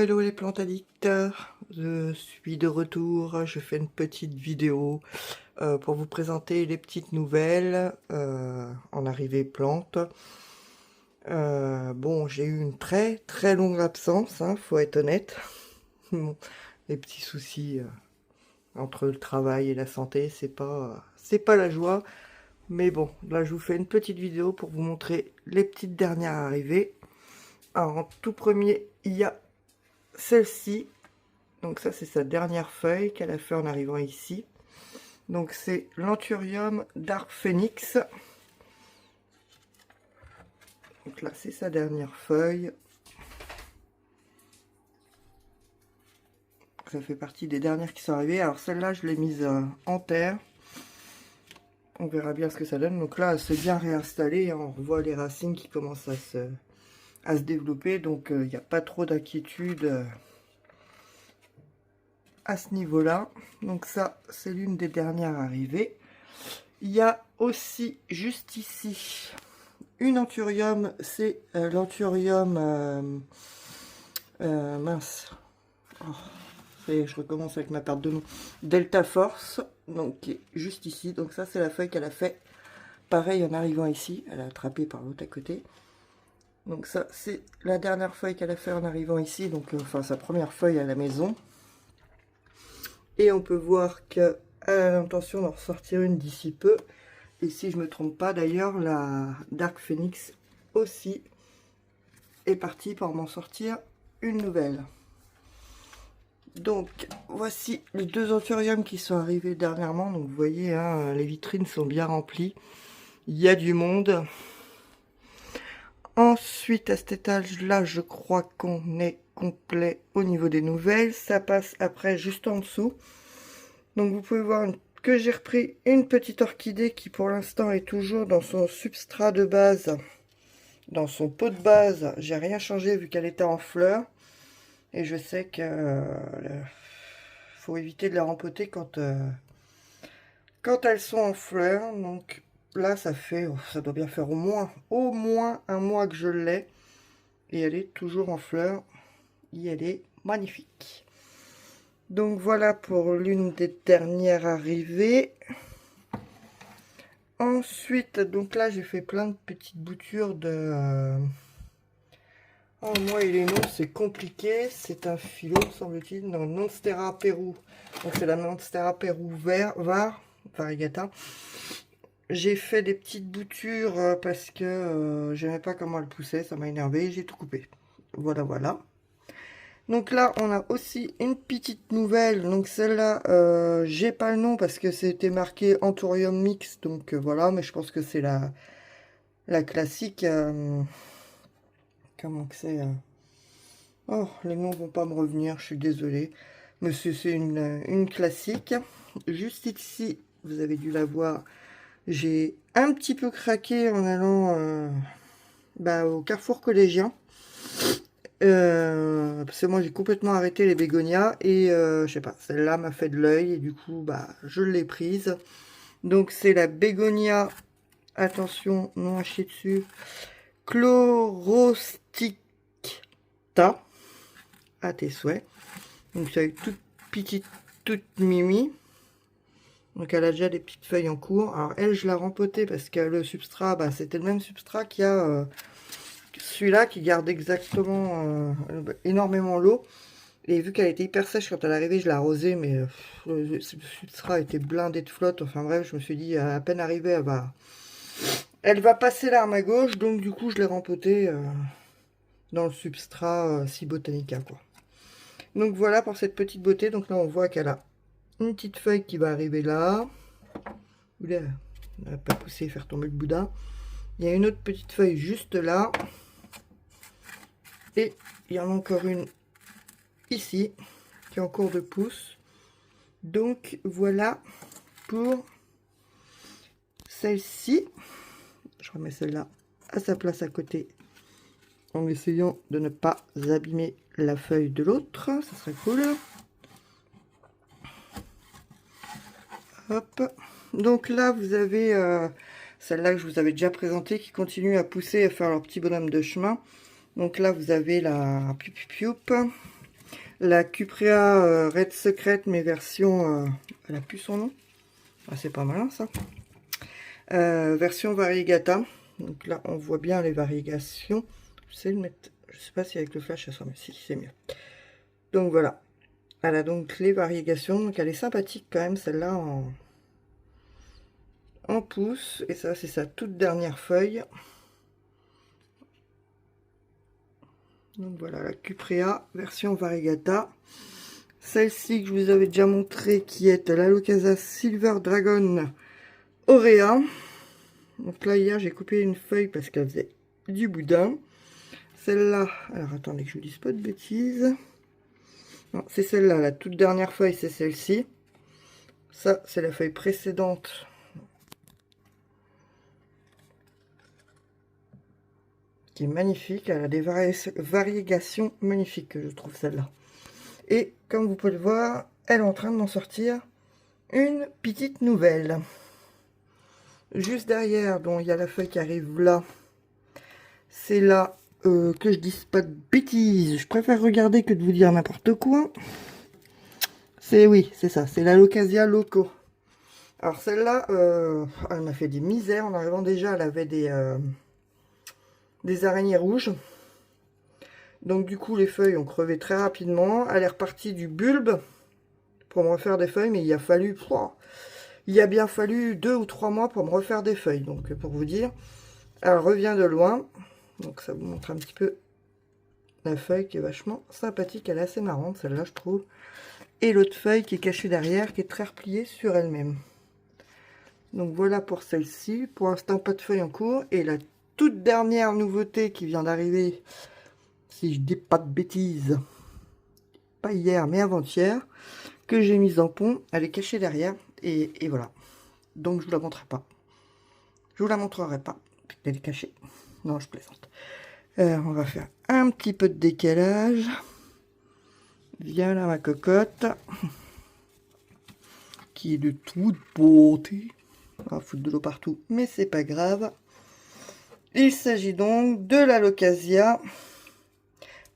Hello les plantes addicts, je suis de retour, je fais une petite vidéo pour vous présenter les petites nouvelles en arrivée plante. Bon, j'ai eu une très longue absence, hein, faut être honnête. Bon, les petits soucis entre le travail et la santé, c'est pas la joie. Mais bon, là je vous fais une petite vidéo pour vous montrer les petites dernières arrivées. Alors en tout premier, il y a celle-ci. Donc ça, c'est sa dernière feuille qu'elle a fait en arrivant ici. Donc c'est l'Anthurium Dark Phoenix. Donc là, c'est sa dernière feuille. Ça fait partie des dernières qui sont arrivées. Alors celle-là, je l'ai mise en terre. On verra bien ce que ça donne. Donc là, elle s'est bien réinstallée. On voit les racines qui commencent à se développer. Donc il n'y a pas trop d'inquiétude à ce niveau-là. Donc ça, c'est l'une des dernières arrivées. Il y a aussi juste ici une Anthurium, c'est l'Anthurium mince. Oh, je recommence avec ma perte de nom. Delta Force, donc qui est juste ici. Donc ça, c'est la feuille qu'elle a fait. Pareil en arrivant ici, elle a attrapé par l'autre à côté. Donc ça, c'est la dernière feuille qu'elle a fait en arrivant ici. Donc enfin sa première feuille à la maison. Et on peut voir qu'elle a l'intention d'en ressortir une d'ici peu. Et si je me trompe pas, d'ailleurs, la Dark Phoenix aussi est partie pour m'en sortir une nouvelle. Donc, voici les deux Anthuriums qui sont arrivés dernièrement. Donc, vous voyez, hein, les vitrines sont bien remplies. Il y a du monde. Ensuite, à cet étage-là, je crois qu'on est complet au niveau des nouvelles. Ça passe après juste en dessous. Donc, vous pouvez voir que j'ai repris une petite orchidée qui pour l'instant est toujours dans son substrat de base, dans son pot de base. J'ai rien changé vu qu'elle était en fleurs. Et je sais que faut éviter de la rempoter quand elles sont en fleurs. Donc là ça doit bien faire au moins un mois que je l'ai. Et elle est toujours en fleurs. Et elle est magnifique. Donc voilà pour l'une des dernières arrivées. Ensuite, donc là, j'ai fait plein de petites boutures de... Oh, moi et les noms, c'est compliqué. C'est un philo, semble-t-il. Non, Monstera Peru. Donc c'est la Monstera Peru var, variegata. J'ai fait des petites boutures parce que j'aimais pas comment elle poussait. Ça m'a énervé. J'ai tout coupé. Voilà, voilà. Donc là, on a aussi une petite nouvelle. Donc celle-là, j'ai pas le nom parce que c'était marqué Anthurium Mix. Donc voilà, mais je pense que c'est la classique. Comment que c'est Oh, les noms vont pas me revenir, je suis désolée. Mais c'est une classique. Juste ici, vous avez dû la voir. J'ai un petit peu craqué en allant au Carrefour Collégien. Parce que moi j'ai complètement arrêté les bégonias et je sais pas, celle-là m'a fait de l'œil et du coup je l'ai prise. Donc c'est la bégonia, attention, non haché dessus, Chlorosticta, à tes souhaits. Donc ça est toute petite, toute mimi. Donc elle a déjà des petites feuilles en cours. Alors elle, je l'ai rempotée parce que le substrat, c'était le même substrat qu'il y a celui-là qui garde exactement énormément l'eau. Et vu qu'elle était hyper sèche quand elle est arrivée, je l'ai arrosée, mais le substrat était blindé de flotte. Enfin bref, je me suis dit, à peine arrivée, elle va passer l'arme à gauche. Donc du coup, je l'ai rempotée dans le substrat Cibotanica, quoi. Donc voilà pour cette petite beauté. Donc là, on voit qu'elle a une petite feuille qui va arriver là. Oula, elle n'a pas poussé, faire tomber le boudin. Il y a une autre petite feuille juste là. Et il y en a encore une ici, qui est en cours de pousse. Donc voilà pour celle-ci. Je remets celle-là à sa place à côté, en essayant de ne pas abîmer la feuille de l'autre. Ça serait cool. Hop. Donc là, vous avez celle-là que je vous avais déjà présentée, qui continue à pousser, à faire leur petit bonhomme de chemin. Donc là, vous avez la pioup. La Cuprea Red Secret, mais version... elle a plus son nom. Ah, c'est pas malin ça. Version variegata. Donc là, on voit bien les variégations. Je sais le mettre... Je sais pas si avec le flash ça sort, mais si, c'est mieux. Donc voilà. Elle a donc les variégations. Donc elle est sympathique quand même, celle-là, en pouce. Et ça, c'est sa toute dernière feuille. Donc voilà, la Cuprea, version variegata. Celle-ci que je vous avais déjà montré, qui est l'Alocasia Silver Dragon Aurea. Donc là, hier, j'ai coupé une feuille parce qu'elle faisait du boudin. Celle-là, alors attendez que je vous dise pas de bêtises. Non, c'est celle-là, la toute dernière feuille, c'est celle-ci. Ça, c'est la feuille précédente. Qui est magnifique, elle a des variégations magnifiques, je trouve, celle-là. Et comme vous pouvez le voir, elle est en train d'en sortir une petite nouvelle. Juste derrière, donc il y a la feuille qui arrive là. C'est là que je dise pas de bêtises. Je préfère regarder que de vous dire n'importe quoi. C'est oui, c'est ça, c'est l'Alocasia Loco. Alors celle-là, elle m'a fait des misères. En arrivant déjà, elle avait des araignées rouges. Donc du coup, les feuilles ont crevé très rapidement. Elle est repartie du bulbe pour me refaire des feuilles, mais il a fallu... Il a bien fallu 2 ou 3 mois pour me refaire des feuilles. Donc pour vous dire, elle revient de loin. Donc ça vous montre un petit peu la feuille qui est vachement sympathique. Elle est assez marrante celle-là, je trouve. Et l'autre feuille qui est cachée derrière, qui est très repliée sur elle-même. Donc voilà pour celle-ci. Pour l'instant, pas de feuilles en cours. Et la toute dernière nouveauté qui vient d'arriver, si je dis pas de bêtises, pas hier mais avant-hier, que j'ai mise en pont, elle est cachée derrière. Et voilà. Donc je vous la montrerai pas. Je vous la montrerai pas. Elle est cachée. Non, je plaisante. On va faire un petit peu de décalage. Viens là ma cocotte. Qui est de toute beauté. On va foutre de l'eau partout, mais c'est pas grave. Il s'agit donc de l'Alocasia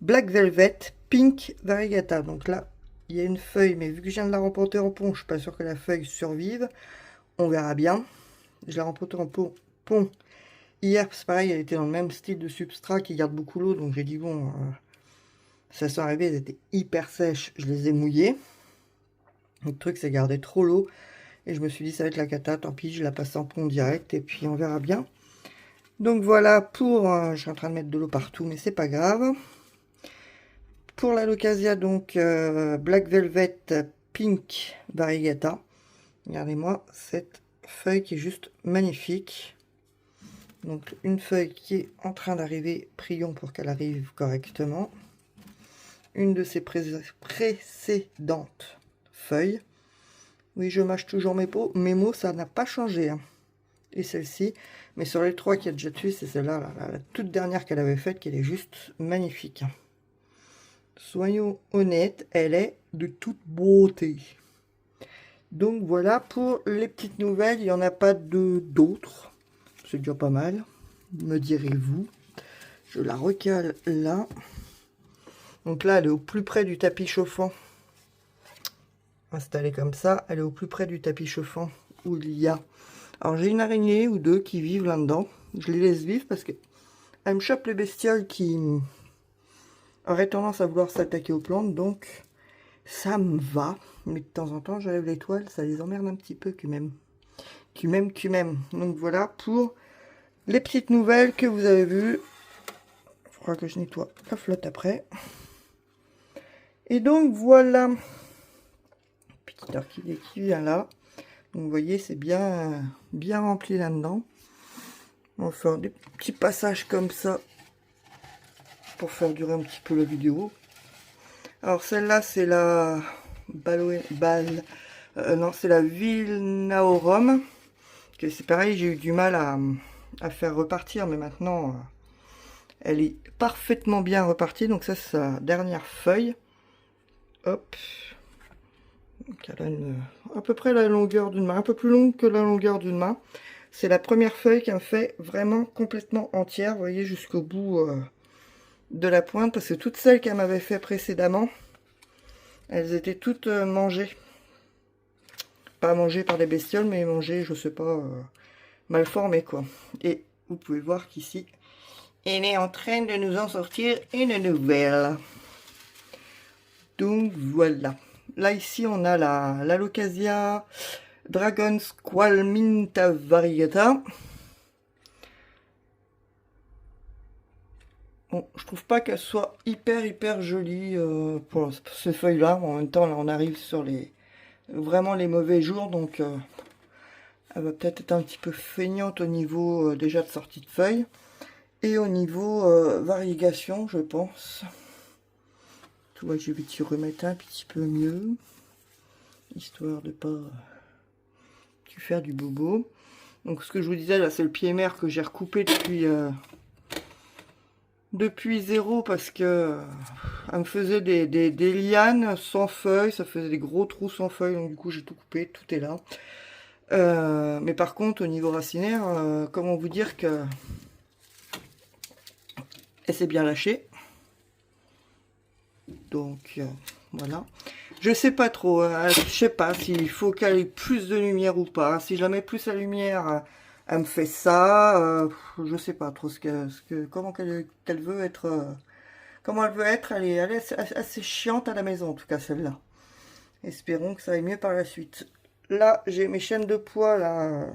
Black Velvet Pink Variegata. Donc là, il y a une feuille, mais vu que je viens de la remporter en pont, je suis pas sûr que la feuille survive. On verra bien. Je l'ai remportée en pont hier, c'est pareil, elle était dans le même style de substrat qui garde beaucoup l'eau, donc j'ai dit bon, ça s'est arrivé, elles étaient hyper sèches, je les ai mouillées. Le truc, c'est garder trop l'eau, et je me suis dit ça va être la cata, tant pis, je la passe en pont direct, et puis on verra bien. Donc voilà pour, je suis en train de mettre de l'eau partout, mais c'est pas grave. Pour l'Alocasia, donc Black Velvet Pink Variegata. Regardez-moi cette feuille qui est juste magnifique. Donc une feuille qui est en train d'arriver, prions pour qu'elle arrive correctement. Une de ses précédentes feuilles. Oui, je mâche toujours mes mots, ça n'a pas changé. Hein. Et celle-ci, mais sur les 3 qu'il y a déjà dessus, c'est celle-là, la toute dernière qu'elle avait faite, qui est juste magnifique. Soyons honnêtes, elle est de toute beauté. Donc voilà pour les petites nouvelles, il n'y en a pas d'autres. C'est déjà pas mal, me direz-vous. Je la recale là. Donc là, elle est au plus près du tapis chauffant. Installée comme ça, elle est au plus près du tapis chauffant où il y a... Alors j'ai une araignée ou deux qui vivent là-dedans. Je les laisse vivre parce que elles me chopent les bestioles qui auraient tendance à vouloir s'attaquer aux plantes. Donc ça me va. Mais de temps en temps, j'enlève les toiles, ça les emmerde un petit peu quand même. Donc voilà pour les petites nouvelles que vous avez vues. Il faudra que je nettoie la flotte après. Et donc voilà. Petite orchidée qui vient là. Donc vous voyez, c'est bien rempli là-dedans. On va faire des petits passages comme ça pour faire durer un petit peu la vidéo. Alors celle-là, c'est la non, c'est la Vilnaorum. C'est pareil, j'ai eu du mal à faire repartir, mais maintenant elle est parfaitement bien repartie. Donc ça, c'est sa dernière feuille. Hop. Donc elle a à peu près la longueur d'une main, un peu plus longue que la longueur d'une main. C'est la première feuille qui me fait vraiment complètement entière, vous voyez, jusqu'au bout de la pointe, parce que toutes celles qu'elle m'avait fait précédemment, Elles étaient toutes mangées. Pas mangées par des bestioles, mais mangées, je sais pas, mal formées quoi. Et vous pouvez voir qu'ici, elle est en train de nous en sortir une nouvelle. Donc voilà. Là ici on a la Locasia Dragon Squall Minta Variegata. Bon, je trouve pas qu'elle soit hyper jolie pour ces feuilles là. En même temps là on arrive sur les vraiment les mauvais jours, donc elle va peut-être être un petit peu feignante au niveau déjà de sortie de feuilles et au niveau variegation, je pense. Tu vois, je vais t'y remettre un petit peu mieux, histoire de pas faire du bobo. Donc ce que je vous disais là, c'est le pied mère que j'ai recoupé depuis zéro, parce que elle me faisait des lianes sans feuilles, ça faisait des gros trous sans feuilles, donc du coup j'ai tout coupé, tout est là. Mais par contre au niveau racinaire, comment vous dire que elle s'est bien lâchée. Donc voilà. Je sais pas trop, je sais pas s'il faut qu'elle ait plus de lumière ou pas. Si je la mets plus à lumière, elle me fait ça. Je sais pas trop comment qu'elle veut être. Comment elle veut être. Elle est assez chiante à la maison, en tout cas celle-là. Espérons que ça aille mieux par la suite. Là, j'ai mes chaînes de poids, là.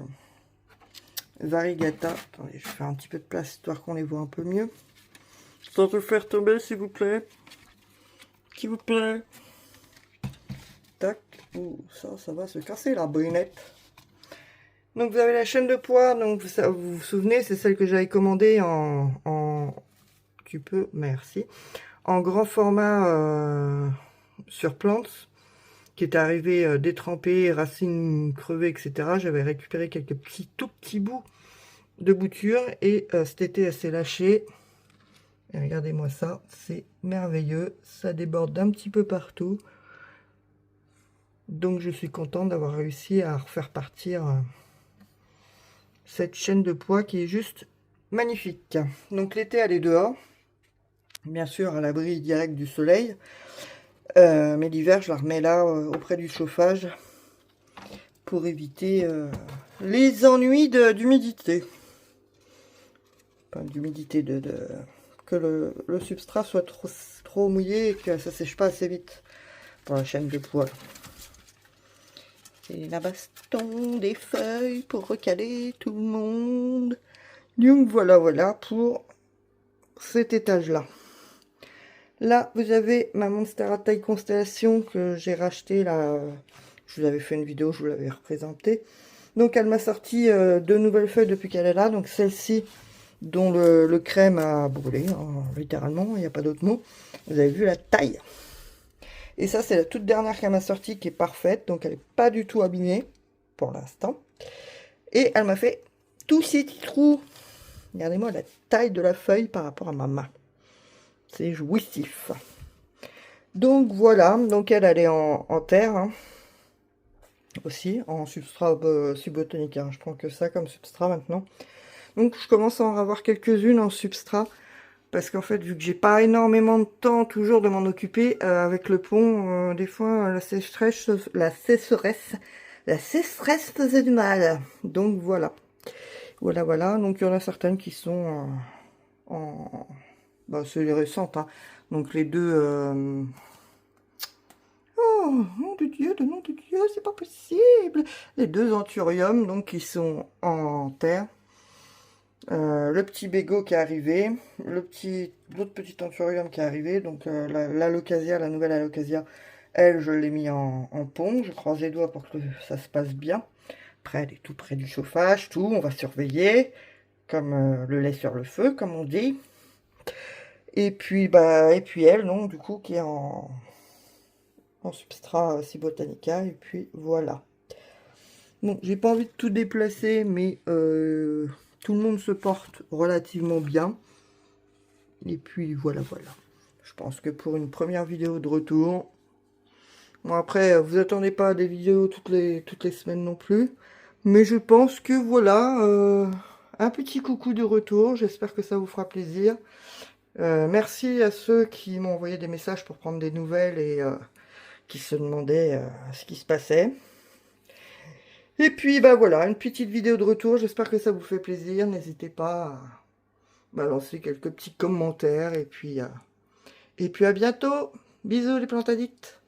Variegata. Attendez, je vais faire un petit peu de place, histoire qu'on les voit un peu mieux. Sans te faire tomber, s'il vous plaît. S'il vous plaît. Tac. Ouh, ça va se casser la brunette. Donc vous avez la chaîne de poids. Donc vous vous souvenez, c'est celle que j'avais commandée en... Tu peux, merci. En grand format sur plantes, qui est arrivé détrempé, racines crevées, etc. J'avais récupéré quelques tout petits bouts de bouture et cet été elle s'est lâchée. Et regardez-moi ça, c'est merveilleux. Ça déborde d'un petit peu partout. Donc je suis contente d'avoir réussi à refaire partir cette chaîne de poids qui est juste magnifique. Donc l'été elle est dehors, bien sûr à l'abri direct du soleil, mais l'hiver je la remets là auprès du chauffage pour éviter les ennuis d'humidité. Pas d'humidité, que le substrat soit trop mouillé et que ça sèche pas assez vite pour la chaîne de poids. C'est la baston des feuilles pour recaler tout le monde. Donc voilà pour cet étage-là. Là, vous avez ma Monstera taille constellation que j'ai racheté là. Je vous avais fait une vidéo, je vous l'avais représentée. Donc elle m'a sorti deux nouvelles feuilles depuis qu'elle est là. Donc celle-ci, dont le crème a brûlé, hein, littéralement, il n'y a pas d'autre mot. Vous avez vu la taille. Et ça, c'est la toute dernière qu'elle m'a sortie qui est parfaite. Donc elle n'est pas du tout abîmée pour l'instant. Et elle m'a fait tous ces petits trous. Regardez-moi la taille de la feuille par rapport à ma main. C'est jouissif. Donc voilà, donc elle est en terre. Hein. Aussi, en substrat subbotanique. Hein. Je prends que ça comme substrat maintenant. Donc je commence à en avoir quelques-unes en substrat. Parce qu'en fait, vu que j'ai pas énormément de temps toujours de m'en occuper, avec le pont, des fois la sécheresse faisait du mal. Donc voilà. Voilà. Donc il y en a certaines qui sont bah, c'est les récentes. Hein. Donc les deux... Oh, nom de Dieu, c'est pas possible. Les deux anthuriums, donc, qui sont en terre. Le petit bégo qui est arrivé. L'autre petit anthurium qui est arrivé. Donc, l'alocasia, la nouvelle alocasia, elle, je l'ai mis en pont. Je croise les doigts pour que ça se passe bien. Après, elle est tout près du chauffage, tout. On va surveiller. Comme le lait sur le feu, comme on dit. Et puis elle, non, du coup, qui est en substrat Cybotanica, et puis voilà. Bon, j'ai pas envie de tout déplacer, mais tout le monde se porte relativement bien. Et puis voilà. Je pense que pour une première vidéo de retour, bon après, vous attendez pas à des vidéos toutes les semaines non plus, mais je pense que voilà, un petit coucou de retour, j'espère que ça vous fera plaisir. Merci à ceux qui m'ont envoyé des messages pour prendre des nouvelles et qui se demandaient ce qui se passait. Et puis bah voilà, une petite vidéo de retour, j'espère que ça vous fait plaisir, n'hésitez pas à balancer quelques petits commentaires, et puis à bientôt, bisous les plantes addicts.